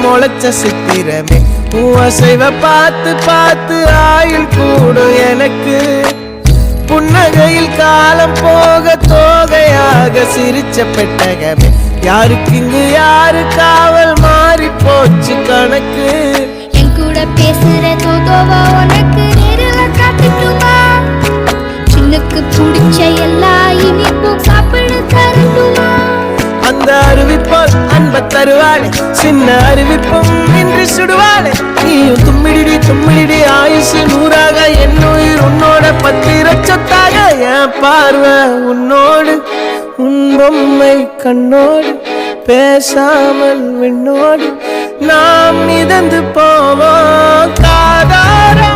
முளைச்ச சித்திரமே அசைவ பார்த்து பார்த்து ஆயுள் கூடும் எனக்கு புன்னகையில் காலம் போக தோகையாக சிரிச்ச பெட்டகமே யாருக்கு இங்கு யாரு காவல் மாறி போச்சு கணக்கு என் கூட பேசுற தோதோவா உனக்கு நேரில் காட்டுட்டுமா சின்னுக்கு பிடிச்ச எல்லா இனிப்பும் சாப்பிட தரட்டுமா அந்த அறிவிப்போல் அன்ப தருவாளே சின்ன அறிவிப்பும் இன்று சுடுவாளே நீயும் தும்மிடி தும்மிடி ஆயுசு நூறாக என்னுயிர் உன்னோட பத்திர சொத்தாக என் பார்வை உன்னோடு உன் பொம்மை கண்ணோடு பேசாமல் விண்ணோடு நாம் மிதந்து போவோம் காதாரா